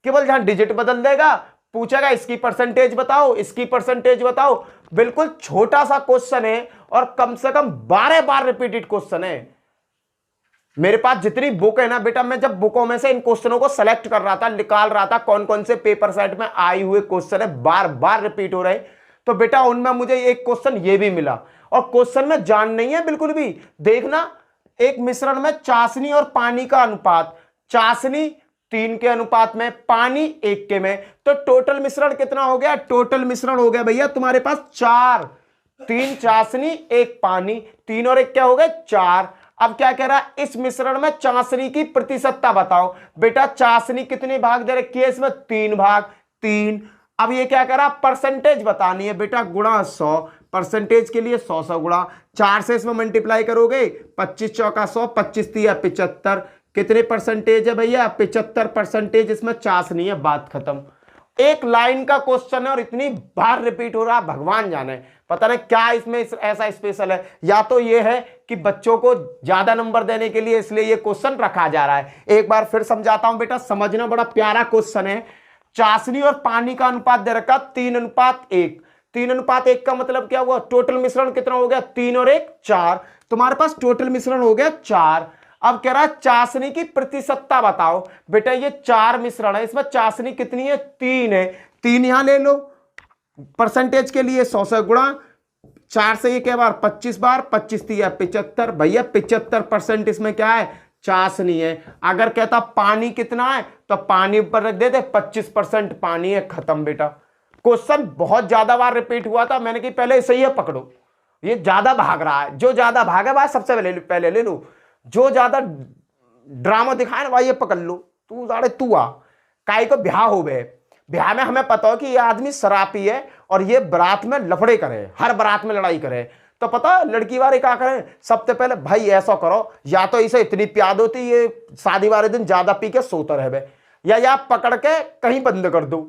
केवल जहां डिजिट बदल देगा, पूछेगा इसकी परसेंटेज बताओ, इसकी परसेंटेज बताओ। बिल्कुल छोटा सा क्वेश्चन है और कम से कम 12 बार रिपीटेड क्वेश्चन है। मेरे पास जितनी बुक है ना बेटा, मैं जब बुकों में से इन क्वेश्चनों को सेलेक्ट कर रहा था, निकाल रहा था कौन कौन से पेपर सेट में आए हुए क्वेश्चन है, बार बार रिपीट हो रहे, तो बेटा उनमें मुझे एक क्वेश्चन ये भी मिला। और क्वेश्चन में जान नहीं है बिल्कुल भी। देखना, एक मिश्रण में चाशनी और पानी का अनुपात, चाशनी 3 के अनुपात में, पानी 1 के में, तो टोटल मिश्रण कितना हो गया? टोटल मिश्रण हो गया भैया तुम्हारे पास 4। 3 चाशनी 1 पानी, 3 और 1 क्या हो गए? 4। अब क्या कह रहा है? इस मिश्रण में चाशनी की प्रतिशतता बताओ। बेटा चाशनी कितने भाग दे रखी है इसमें? 3 भाग, 3। अब ये क्या कह रहा? परसेंटेज बतानी है बेटा, गुणा 100। परसेंटेज के लिए 100 गुणा 4 से इसमें मल्टीप्लाई करोगे, 25 चौका 100, 25 तिया 75। कितने परसेंटेज है भैया? 75% इसमें चाशनी है। बात खत्म। एक लाइन का क्वेश्चन है और इतनी बार रिपीट हो रहा है, भगवान जाने। पता नहीं क्या इसमें ऐसा स्पेशल है। या तो ये है कि बच्चों को ज्यादा नंबर देने के लिए इसलिए ये क्वेश्चन रखा जा रहा है। एक बार फिर समझाता हूं बेटा, समझना, बड़ा प्यारा क्वेश्चन है। चाशनी और पानी का अनुपात दे रखा 3:1। 3:1 का मतलब क्या हुआ? टोटल मिश्रण कितना हो गया? 3 और 1 4। तुम्हारे पास टोटल मिश्रण हो गया 4। अब कह रहा है चाशनी की प्रतिशतता बताओ। बेटा ये 4 मिश्रण है, इसमें चाशनी कितनी है? 3 है। 3 यहां ले लो। परसेंटेज के लिए 100 से गुणा 4 से ये क्या बार? 25 बार, 25 तिया 75। भैया 75% इसमें क्या है? चाशनी है। अगर कहता पानी कितना है तो पानी ऊपर रख देते, 25% पानी है। खत्म बेटा। क्वेश्चन बहुत ज्यादा बार रिपीट हुआ था, मैंने कि पहले इसे ही पकड़ो, ये ज्यादा भाग रहा है। जो ज्यादा भागे भाई सबसे पहले ले लो। जो ज्यादा ड्रामा दिखाए ना भाई ये पकड़ लो। तू साढ़े तू आ काई को ब्याह हो गए। ब्याह में हमें पता हो कि ये आदमी शराबी है और ये बारात में लफड़े करे, हर बारात में लड़ाई करे, तो पता लड़की वाले क्या करें? सबसे पहले भाई ऐसा करो, या तो इसे इतनी प्याद होती ये शादी वाले दिन ज्यादा पी के सोता रहे, या पकड़ के कहीं बंद कर दो,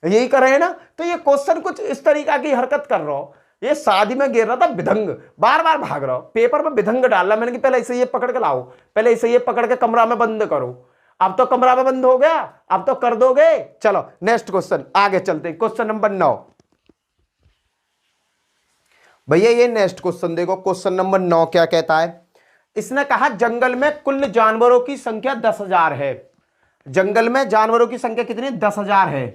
यही करे ना। तो ये क्वेश्चन कुछ इस तरीका की हरकत कर रहा हो। ये शादी में गिर रहा था विधंग, बार बार भाग रहा हो, पेपर में विधंग डाल रहा। मैंने कि पहले इसे ये पकड़ के लाओ, पहले इसे ये पकड़ के कमरा में बंद करो। अब तो कमरा में बंद हो गया, अब तो कर दोगे। चलो नेक्स्ट क्वेश्चन, आगे चलते हैं। क्वेश्चन नंबर 9 भैया, ये नेक्स्ट क्वेश्चन देखो। क्वेश्चन नंबर 9 क्या कहता है? इसने कहा जंगल में कुल जानवरों की संख्या 10,000 है। जंगल में जानवरों की संख्या कितनी? 10,000 है।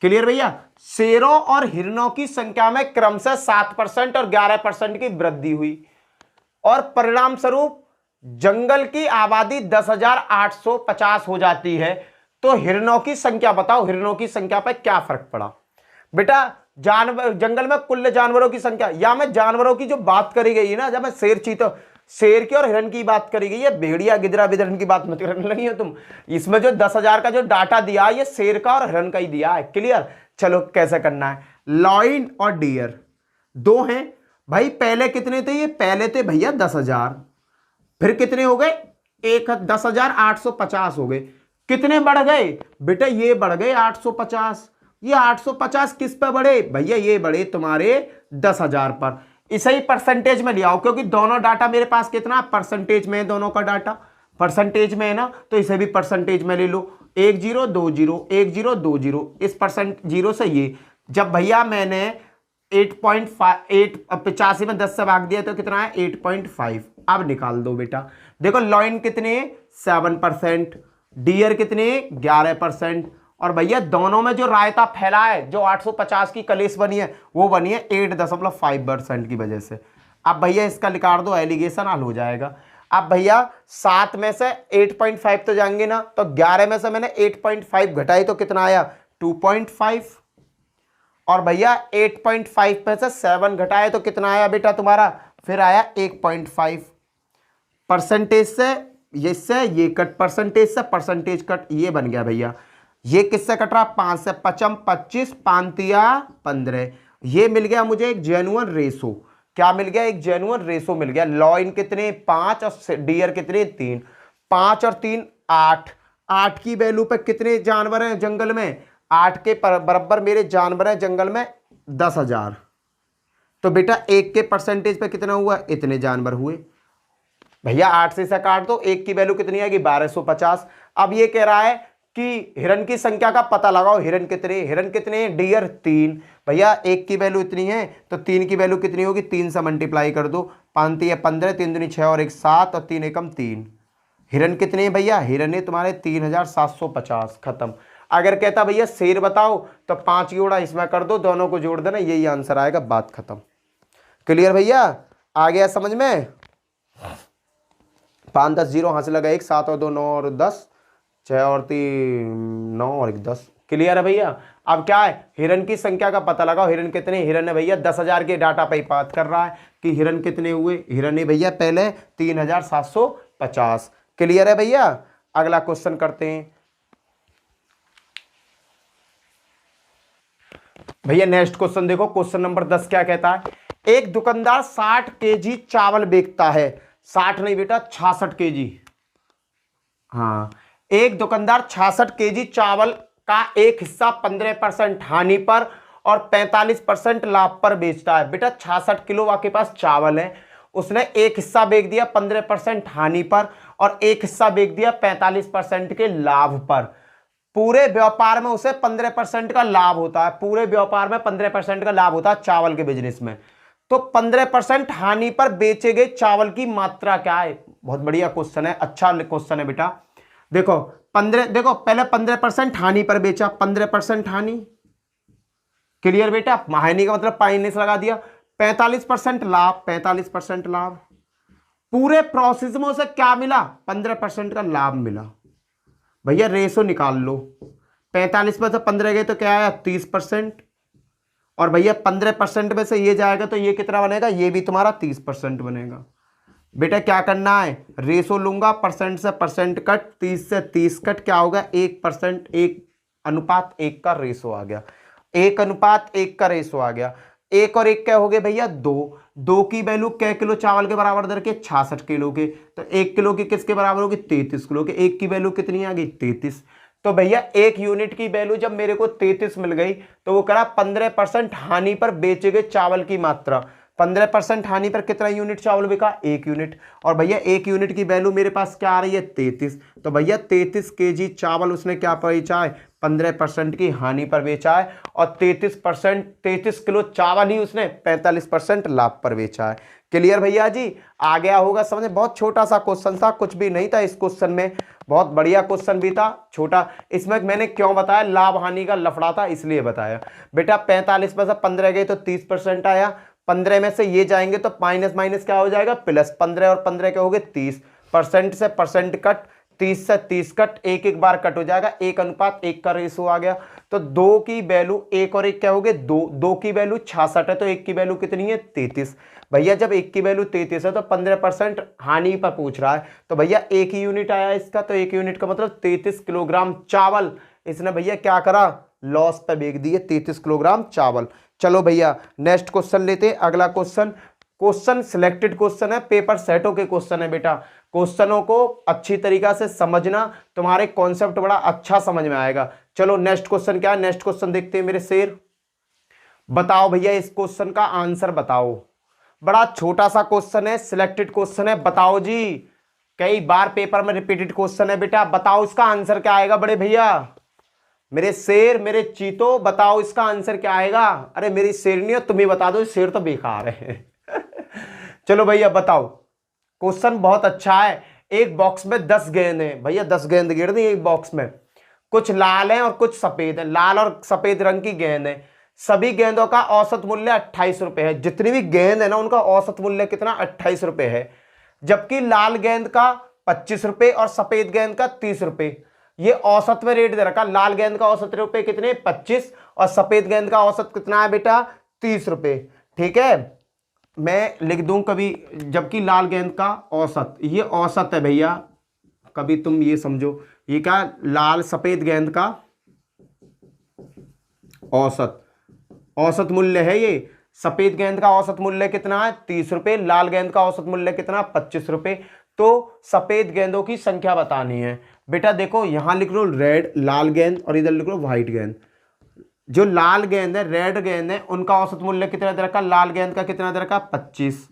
क्लियर भैया? शेरों और हिरणों की संख्या में क्रमशः 7% और 11% की वृद्धि हुई और परिणाम स्वरूप जंगल की आबादी 10,850 हो जाती है। तो हिरणों की संख्या बताओ, हिरणों की संख्या पर क्या फर्क पड़ा? बेटा जानवर, जंगल में कुल जानवरों की संख्या, या मैं जानवरों की जो बात करी गई है ना, जब मैं शेर चीता, शेर की और हिरण की बात करी गई है, भेड़िया गिदरा बिदरन की बात मत करने लगी हो तुम। इसमें जो 10,000 का जो डाटा दिया है ये शेर का और हिरण का ही दिया है। क्लियर? चलो कैसे करना है। लॉइन और डियर दो हैं भाई। पहले कितने थे? ये पहले थे भैया 10,000, फिर कितने हो गए? 10,850 हो गए। कितने बढ़ गए बेटा? ये बढ़ गए 850। ये 850 किस पे बढ़े भैया? ये बढ़े तुम्हारे 10,000 पर। इसे ही परसेंटेज में ले आओ, क्योंकि दोनों डाटा मेरे पास कितना परसेंटेज में है, दोनों का डाटा परसेंटेज में है ना, तो इसे भी परसेंटेज में ले लो। 1 0 2 0 1 0 2 0, इस परसेंट 0 से ये। जब भैया मैंने 85 में 10 से भाग दिया तो कितना है? 8.5। अब निकाल दो बेटा। देखो लॉइन कितने? 7%, डियर कितने? 11%। और भैया दोनों में जो रायता फैला है, जो 850 की कलेश बनी है, वो बनी है 8.5% की वजह से। अब भैया इसका निकाल दो, एलिगेशन हल हो जाएगा। अब भैया 7 में से 8.5 तो जाएंगे ना, तो 11 में से मैंने 8.5 घटाई तो कितना आया? 2.5। और भैया 8.5 में से 7 घटाए तो कितना आया बेटा तुम्हारा? फिर आया 1.5। परसेंटेज से ये कट, परसेंटेज से परसेंटेज कट, ये बन गया भैया। ये किससे कट रहा? 5 से 5 25, 5 तिया 15। ये मिल गया मुझे एक जेन्युइन रेशो। क्या मिल गया? एक जेन्युइन रेशो मिल गया। लॉइन कितने? 5 और डियर कितने? 3। 5 और 3 8। 8 की वैल्यू पे कितने जानवर हैं जंगल में? 8 के बराबर मेरे जानवर हैं जंगल में 10,000। तो बेटा 1 के परसेंटेज पे कितना हुआ? इतने जानवर हुए भैया। 8 से काट दो, 1 की वैल्यू कितनी आएगी? 1250। अब ये कह रहा है कि हिरण की संख्या का पता लगाओ। हिरण कितने? डियर 3। भैया 1 की वैल्यू इतनी है तो 3 की वैल्यू कितनी होगी? 3 से मल्टीप्लाई कर दो, 5 तिया 15, 3 दूनी 6 और 1 7 और 3 एकम 3। हिरन कितने हैं भैया? हिरन है तुम्हारे 3750। खत्म। अगर कहता भैया शेर बताओ तो 5 जोड़ा इसमें कर दो, दोनों को जोड़ देना, यही आंसर आएगा, बात खत्म। क्लियर भैया? आ गया समझ में? 5 10 0 हाथ से लगा 1 7 और 2 9 और 10 6 और 3 9 और 1 10। क्लियर है भैया? अब क्या है, हिरन की संख्या का पता लगाओ। हिरन कितने हिरन है भैया? 10,000 के डाटा पे बात कर रहा है कि हिरन कितने हुए। हिरन है भैया पहले 3750। क्लियर है भैया? अगला क्वेश्चन करते हैं भैया। नेक्स्ट क्वेश्चन देखो, क्वेश्चन नंबर 10 क्या कहता है? एक दुकानदार 60 केजी चावल बेचता है। 60 नहीं बेटा, 66 केजी। हाँ, एक दुकानदार 66 केजी चावल का एक हिस्सा 15% हानि पर और 45% लाभ पर बेचता है। बेटा 66 किलो आपके पास चावल है, उसने एक हिस्सा बेच दिया 15% हानि पर और एक हिस्सा बेच दिया 45% के लाभ पर। पूरे व्यापार में उसे 15% का लाभ होता है। पूरे व्यापार में 15% का लाभ होता है चावल के बिजनेस में। तो 15% हानि पर बेचे गए चावल की मात्रा क्या है? बहुत बढ़िया क्वेश्चन है, अच्छा क्वेश्चन है बेटा। देखो 15, देखो पहले 15% हानि पर बेचा, 15% हानि। क्लियर बेटा? हानि का मतलब माइनस लगा दिया। 45% लाभ, 45% लाभ। पूरे प्रोसेस में उसे क्या मिला? 15% का लाभ मिला। भैया रेशो निकाल लो, 45 में से 15 गए तो क्या आया? 30%। और भैया 15% में से ये जाएगा तो ये कितना बनेगा? ये भी तुम्हारा 30% बनेगा। बेटा क्या करना है? रेशो लूंगा, परसेंट से परसेंट कट, 30 से 30 कट, क्या होगा? 1%, 1:1 का रेशो आ गया। 1:1 का रेशो आ गया। 1 और 1 क्या हो गए भैया? 2। 2 की वैल्यू कै किलो चावल के बराबर दर के? 66 किलो के। तो 1 किलो की किसके बराबर होगी? 33 किलो के। 1 की वैल्यू कितनी आ गई? 33। तो भैया 1 यूनिट की वैल्यू जब मेरे को 33 मिल गई तो वो करा 15% हानि पर बेचे गए चावल की मात्रा। 15% हानि पर कितना यूनिट चावल बिका? 1 यूनिट। और भैया 1 यूनिट की वैल्यू मेरे पास क्या आ रही है? 33। तो भैया 33 केजी चावल उसने क्या बेचा है? 15% की हानि पर बेचा है। और 33 किलो चावल ही उसने 45% लाभ पर बेचा है। क्लियर भैया जी? आ गया होगा समझ? बहुत छोटा सा क्वेश्चन था, कुछ भी नहीं था इस क्वेश्चन में। बहुत बढ़िया क्वेश्चन भी था, छोटा। इसमें मैंने क्यों बताया? लाभ हानि का लफड़ा था इसलिए बताया। बेटा 45 में से 15 गए तो 30% आया। 15 में से ये जाएंगे तो माइनस माइनस क्या हो जाएगा? प्लस। 15 और 15 क्या हो गए? 30। परसेंट से परसेंट कट, 30 से 30 कट, एक एक बार कट हो जाएगा। 1:1 का रेशो आ गया। तो 2 की वैल्यू, 1 और 1 क्या हो गए? 2। 2 की वैल्यू 66 है तो 1 की वैल्यू कितनी है? 33। भैया जब 1 की वैल्यू 33 है तो 15% हानि पर पूछ रहा है तो भैया 1 ही यूनिट आया इसका। तो 1 यूनिट का मतलब 33 किलोग्राम चावल इसने भैया क्या करा? लॉस पे बेच दिए 33 किलोग्राम चावल। चलो भैया नेक्स्ट क्वेश्चन लेते हैं। अगला क्वेश्चन, क्वेश्चन सिलेक्टेड क्वेश्चन है, पेपर सेटों के क्वेश्चन है बेटा। क्वेश्चनों को अच्छी तरीका से समझना, तुम्हारे कॉन्सेप्ट बड़ा अच्छा समझ में आएगा। चलो नेक्स्ट क्वेश्चन क्या है? नेक्स्ट क्वेश्चन देखते हैं मेरे शेर। बताओ भैया इस क्वेश्चन का आंसर बताओ। बड़ा छोटा सा क्वेश्चन है, सिलेक्टेड क्वेश्चन है। बताओ जी, कई बार पेपर में रिपीटेड क्वेश्चन है बेटा। बताओ इसका आंसर क्या आएगा बड़े भैया? मेरे शेर, मेरे चीतो, बताओ इसका आंसर क्या आएगा? अरे मेरी शेरनी हो, तुम ही बता दो, शेर तो बेकार है। चलो भैया बताओ। क्वेश्चन बहुत अच्छा है। एक बॉक्स में 10 गेंद है भैया, 10 गेंद गिर दी एक बॉक्स में। कुछ लाल है और कुछ सफेद है। लाल और सफेद रंग की गेंद है। सभी गेंदों का औसत मूल्य 28 रुपए है। जितनी भी गेंद है ना उनका औसत मूल्य कितना? 28 रुपए है। जबकि लाल गेंद का 25 रुपए और सफेद गेंद का 30 रुपए। ये औसत में रेट दे रखा। लाल गेंद का औसत रुपए कितने? 25। और सफेद गेंद का औसत कितना है बेटा? 30 रुपए। ठीक है, मैं लिख दूं कभी, जबकि लाल गेंद का औसत, ये औसत है भैया, कभी तुम ये समझो, ये क्या? लाल सफेद गेंद का औसत, औसत मूल्य है ये। सफेद गेंद का औसत मूल्य कितना है? 30 रुपए। लाल गेंद का औसत मूल्य कितना? 25 रुपए। तो सफेद गेंदों की संख्या बतानी है बेटा। देखो यहां लिख लो रेड, लाल गेंद, और इधर लिख लो व्हाइट गेंद। जो लाल गेंद है, रेड गेंद है, उनका औसत मूल्य कितना दे रखा? लाल गेंद का कितना दे रखा? 25।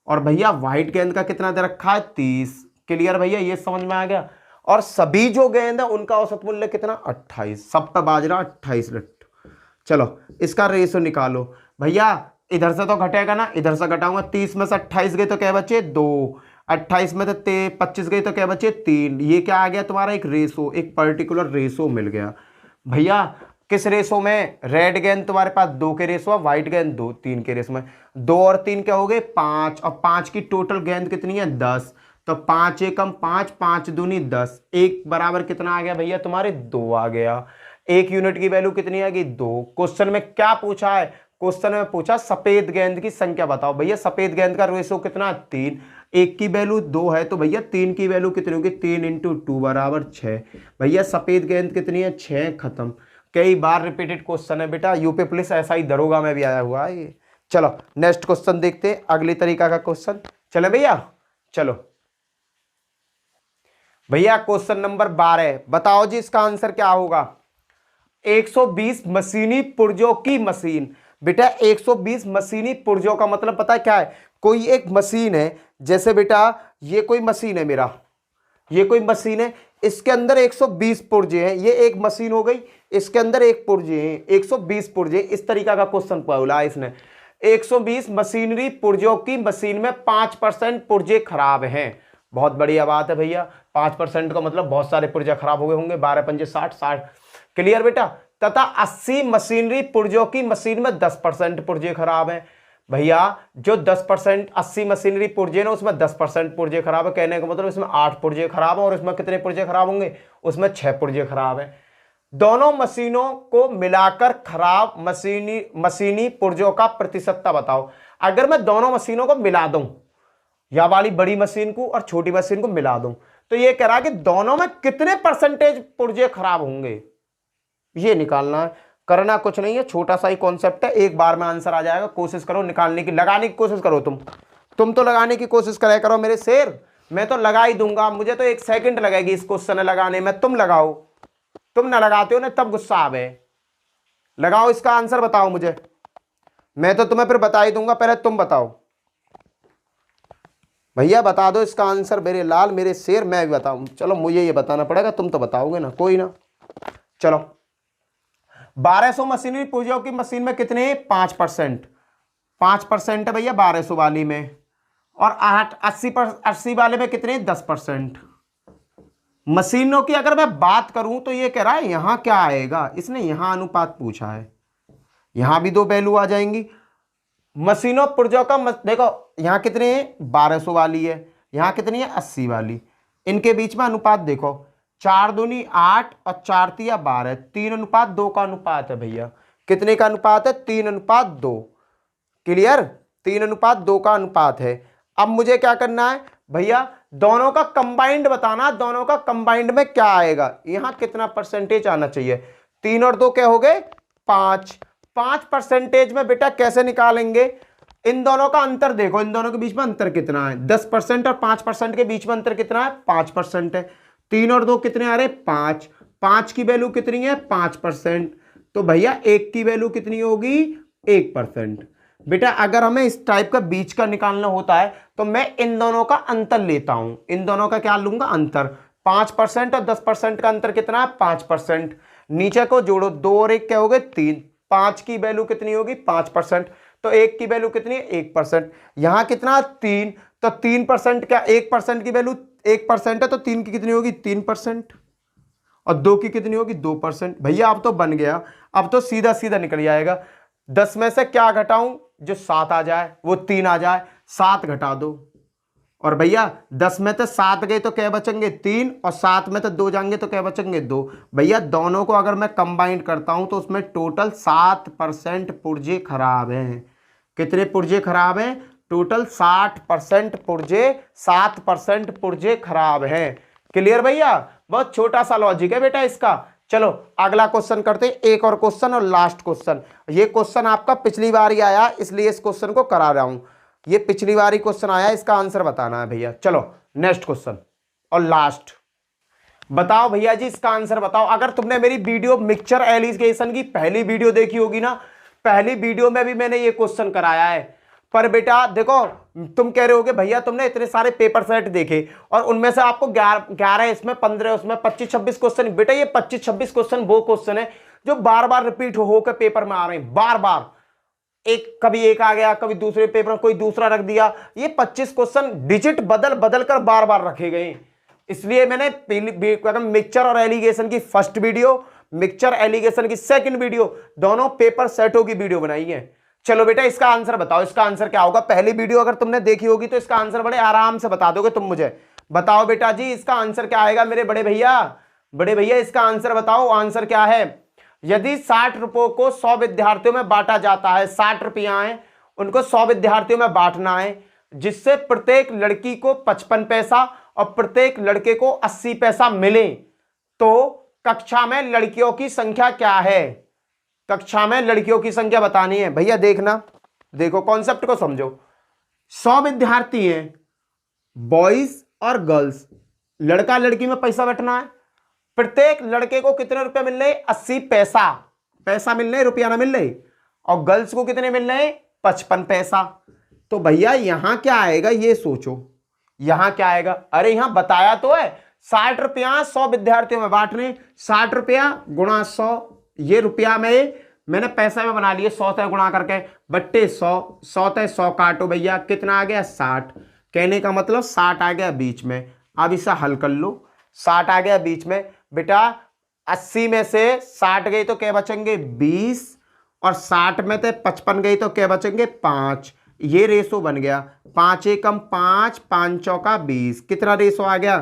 और भैया व्हाइट गेंद का कितना दे रखा है? 30। क्लियर भैया? ये समझ में आ गया। और सभी जो गेंद है उनका औसत मूल्य कितना? 28। सब पे बाज रहा 28 लट्टू। चलो इसका रेशो निकालो भैया। इधर से तो घटेगा ना, इधर से घटाऊंगा, 30 में से 28 गए तो क्या बचे 2, 28 में से 25 गई तो क्या बचे 3। ये क्या आ गया तुम्हारा, एक रेशो, एक पर्टिकुलर रेशो मिल गया भैया। किस रेशो में, रेड गेंद तुम्हारे पास 2 के रेशो, व्हाइट गेंद 2 3 के रेशो में, 2 और 3 क्या हो गए 5, और 5 की टोटल गेंद कितनी है 10, तो 5 एकम 5, 5 दूनी 10, एक बराबर कितना आ गया भैया तुम्हारे 2 आ गया। 1 यूनिट की वैल्यू कितनी आ गई 2। क्वेश्चन में क्या पूछा है, क्वेश्चन में पूछा सफेद गेंद की संख्या बताओ। भैया सफेद गेंद का रेशो कितना 3, 1 की वैल्यू 2 है तो भैया 3 की वैल्यू कितनी होगी, 3 × 2 बराबर 6। भैया सफेद गेंद कितनी है 6, खत्म। कई बार रिपीटेड क्वेश्चन है बेटा, यूपी पुलिस ऐसा ही दरोगा में भी आया हुआ है ये। चलो नेक्स्ट क्वेश्चन देखते हैं, अगली तरीका का क्वेश्चन। चले भैया, चलो भैया क्वेश्चन नंबर 12 बताओ जी, इसका आंसर क्या होगा। 120 मशीनी पुर्जों की मशीन। बेटा 120 मशीनी पुर्जों का मतलब पता है क्या है, कोई एक मशीन है, जैसे बेटा ये कोई मशीन है मेरा, ये कोई मशीन है, इसके अंदर 120 पुर्जे हैं, ये एक मशीन हो गई, इसके अंदर एक पुर्जे हैं, 120 पुर्जे। इस तरीका का क्वेश्चन बोला है इसने। 120 मशीनरी पुर्जों की मशीन में 5% पुर्जे खराब हैं। बहुत बढ़िया बात है भैया, 5% का मतलब बहुत सारे पुर्जे खराब हो गए होंगे, 12 पंजे 60, 60 क्लियर बेटा। तथा 80 मशीनरी पुर्जों की मशीन में 10% पुर्जे खराब हैं। भैया जो 10% 80 मशीनरी पुर्जे ना उसमें 10% पुर्जे खराब है, कहने का मतलब इसमें 8 पुर्जे खराब है, और इसमें कितने पुर्जे खराब होंगे, उसमें 6 पुर्जे खराब है। दोनों मशीनों को मिलाकर खराब मशीनी पुर्जों का प्रतिशतता बताओ। अगर मैं दोनों मशीनों को मिला दूं, या वाली बड़ी मशीन को और छोटी मशीन को मिला दूं, तो ये कह रहा है कि दोनों में कितने परसेंटेज पुर्जे खराब होंगे, ये निकालना है। करना कुछ नहीं है, छोटा सा ही कॉन्सेप्ट है, एक बार में आंसर आ जाएगा। कोशिश करो निकालने की, लगाने की कोशिश करो। तुम तो लगाने की कोशिश करे करो मेरे शेर, मैं तो लगा ही दूंगा, मुझे तो 1 सेकंड लगेगी इस क्वेश्चन लगाने में, तुम लगाओ। तुम ना लगाते हो ना तब गुस्सा आवे। लगाओ इसका आंसर बताओ मुझे, मैं तो तुम्हें फिर बता ही दूंगा, पहले तुम बताओ भैया, बता दो इसका आंसर मेरे लाल मेरे शेर, मैं भी बताऊं। चलो मुझे ये बताना पड़ेगा, तुम तो बताओगे ना, कोई ना। चलो 1200 मशीनरी पुर्जों की मशीन में कितने 5%, 5% है भैया 1200 वाली में, और 80 वाले में कितने 10%। मशीनों की अगर मैं बात करूं तो ये कह रहा है यहां क्या आएगा, इसने यहां अनुपात पूछा है, यहां भी 2 वैल्यू आ जाएंगी। मशीनों पुर्जों का देखो यहां कितने 1200 वाली है, यहां कितनी है 80 वाली, इनके बीच में अनुपात देखो, 4 दूनी 8 और 4 तिया 12, 3:2 का अनुपात है भैया। कितने का अनुपात है 3:2। क्लियर, 3:2 का अनुपात है। अब मुझे क्या करना है भैया, दोनों का कंबाइंड बताना, दोनों का कंबाइंड में क्या आएगा, यहां कितना परसेंटेज आना चाहिए। 3 और 2 क्या हो गए 5, 5% में बेटा कैसे निकालेंगे, इन दोनों का अंतर देखो, इन दोनों के बीच में अंतर कितना है 10% और 5% के बीच में अंतर कितना है 5% है। 3 और 2 कितने आ रहे 5, 5 की वैल्यू कितनी है 5%, तो भैया 1 की वैल्यू कितनी होगी 1%। बेटा अगर हमें इस टाइप का बीच का निकालना होता है तो मैं इन दोनों का अंतर लेता हूं, इन दोनों का क्या लूंगा अंतर, 5% और 10% का अंतर कितना है 5%। नीचे को जोड़ो, 2 और 1 क्या हो गए 3, 5 की वैल्यू कितनी होगी 5%, तो 1 की वैल्यू कितनी है 1%। यहां कितना 3, तो 3% क्या 1% की वैल्यू 1% है, तो 3 की कितनी होगी 3%, और 2 की कितनी होगी 2%। भैया अब तो बन गया, अब तो सीधा सीधा निकल जाएगा। 10 में से क्या घटाऊं, जो 7 आ जाए वो 3 आ जाए, 7 घटा दो, और भैया 10 में तो 7 गए तो क्या बचेंगे 3, और 7 में तो 2 जाएंगे तो क्या बचेंगे 2। भैया दोनों को अगर मैं कंबाइन करता हूं तो उसमें टोटल 7% पुर्जे खराब हैं। कितने पुर्जे खराब हैं, टोटल 60% पुर्जे, 7% पुर्जे खराब हैं। क्लियर भैया, बहुत छोटा सा लॉजिक है बेटा इसका। चलो अगला क्वेश्चन करते हैं, एक और क्वेश्चन और लास्ट क्वेश्चन। ये क्वेश्चन आपका पिछली बार ही आया, इसलिए इस क्वेश्चन को करा रहा हूं, ये पिछली बार ही क्वेश्चन आया, इसका आंसर बताना है भैया। चलो नेक्स्ट क्वेश्चन और लास्ट, बताओ भैया जी इसका आंसर बताओ। अगर तुमने मेरी वीडियो मिक्सचर एलिगेशन की पहली वीडियो देखी होगी ना, पहली वीडियो में भी मैंने ये क्वेश्चन कराया है। पर बेटा देखो तुम कह रहे होगे भैया तुमने इतने सारे पेपर सेट देखे और उनमें से आपको 11 इसमें 15 उसमें 25-26 क्वेश्चन। बेटा ये 25-26 क्वेश्चन वो क्वेश्चन है जो बार बार रिपीट होकर पेपर में आ रहे हैं, बार बार एक कभी एक आ गया, कभी दूसरे पेपर में कोई दूसरा रख दिया। ये 25 क्वेश्चन डिजिट बदल बदल कर बार बार रखे गए। इसलिए मैंने मिक्सचर और एलिगेशन की फर्स्ट वीडियो, मिक्सचर एलिगेशन की सेकंड वीडियो, दोनों पेपर सेटों की वीडियो बनाई है। चलो बेटा इसका आंसर बताओ, इसका आंसर क्या होगा। पहली वीडियो अगर तुमने देखी होगी तो इसका आंसर बड़े आराम से बता दोगे तुम मुझे। बताओ बेटा जी इसका आंसर क्या आएगा मेरे बड़े भैया, बड़े भैया इसका आंसर बताओ, आंसर क्या है। यदि 60 रुपयों को 100 विद्यार्थियों में बांटा जाता है, 60 रुपया है उनको 100 विद्यार्थियों में बांटना है, जिससे प्रत्येक लड़की को 55 पैसा और प्रत्येक लड़के को 80 पैसा मिले, तो कक्षा में लड़कियों की संख्या क्या है। कक्षा में लड़कियों की संख्या बतानी है भैया। देखना, देखो कॉन्सेप्ट को समझो। 100 विद्यार्थी हैं, बॉयज और गर्ल्स, लड़का लड़की में पैसा बंटना है। प्रत्येक लड़के को कितने रुपए मिल रहे, 80 पैसा, पैसा मिल रहे, रुपया ना मिल रहे। और गर्ल्स को कितने मिल रहे, 55 पैसा। तो भैया यहां क्या आएगा ये सोचो, यहां क्या आएगा। अरे यहां बताया तो है 60 रुपया 100 विद्यार्थियों में बांटने, 60 रुपया गुणा 100, ये रुपया में मैंने पैसा में बना लिए, 100 से गुणा करके बट्टे 100, 100 से 100 काटो भैया, कितना आ गया 60। कहने का मतलब 60 आ गया बीच में। अब इसे हल कर लो, 60 आ गया बीच में बेटा। 80 में से 60 गई तो क्या बचेंगे 20, और 60 में से 55 गई तो क्या बचेंगे 5। ये रेशो बन गया, 5 एकम 5, 5 चौका 20। कितना रेशो आ गया,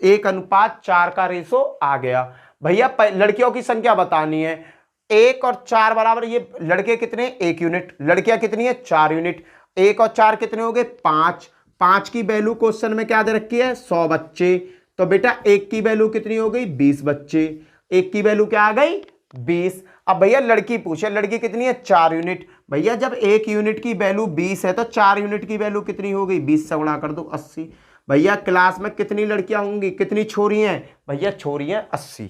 1:4 का रेशो आ गया। भैया लड़कियों की संख्या बतानी है, 1 और 4 बराबर, ये लड़के कितने 1 यूनिट, लड़कियां कितनी है 4 यूनिट। 1 और 4 कितने हो गए 5, 5 की वैल्यू क्वेश्चन में क्या दे रखी है 100 बच्चे। तो बेटा 1 की वैल्यू कितनी हो गई 20 बच्चे, 1 की वैल्यू क्या आ गई 20। अब भैया लड़की पूछे, लड़की कितनी है 4 यूनिट। भैया जब 1 यूनिट की वैल्यू 20 है तो 4 यूनिट की वैल्यू कितनी हो गई 20 से गुणा कर दो 80। भैया क्लास में कितनी लड़कियां होंगी, कितनी छोरी हैं, भैया छोरी हैं 80।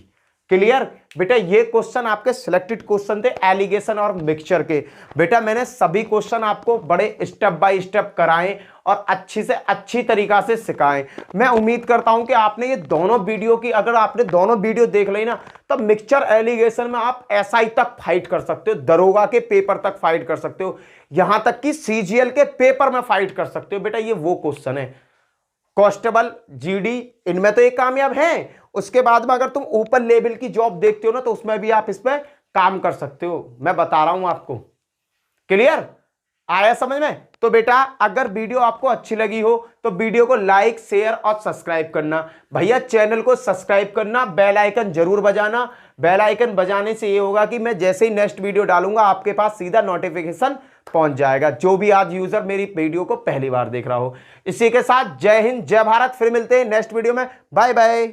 क्लियर बेटा। ये क्वेश्चन आपके सिलेक्टेड क्वेश्चन थे एलिगेशन और मिक्सचर के। बेटा मैंने सभी क्वेश्चन आपको बड़े स्टेप बाय स्टेप कराए और अच्छी से अच्छी तरीका से सिखाएं। मैं उम्मीद करता हूं कि आपने ये दोनों वीडियो की, अगर आपने दोनों वीडियो देख ली ना, तो मिक्सचर एलिगेशन में आप एसआई तक फाइट कर सकते हो, दरोगा के पेपर तक फाइट कर सकते हो, यहां तक कि सीजीएल के पेपर में फाइट कर सकते हो। बेटा ये वो क्वेश्चन है, कांस्टेबल, जीडी, इनमें तो ये कामयाब हैं। उसके बाद में अगर तुम ऊपर लेवल की जॉब देखते हो ना, तो उसमें भी आप इस पे काम कर सकते हो, मैं बता रहा हूं आपको। क्लियर आया समझ में। तो बेटा अगर वीडियो आपको अच्छी लगी हो तो वीडियो को लाइक, शेयर और सब्सक्राइब करना। भैया चैनल को सब्सक्राइब करना, बेल आइकन जरूर बजाना। बेल आइकन बजाने से ये होगा कि मैं जैसे ही नेक्स्ट वीडियो डालूंगा आपके पास सीधा नोटिफिकेशन पहुंच जाएगा, जो भी आज यूजर मेरी वीडियो को पहली बार देख रहा हो। इसी के साथ जय हिंद, जय भारत। फिर मिलते हैं नेक्स्ट वीडियो में, बाय बाय।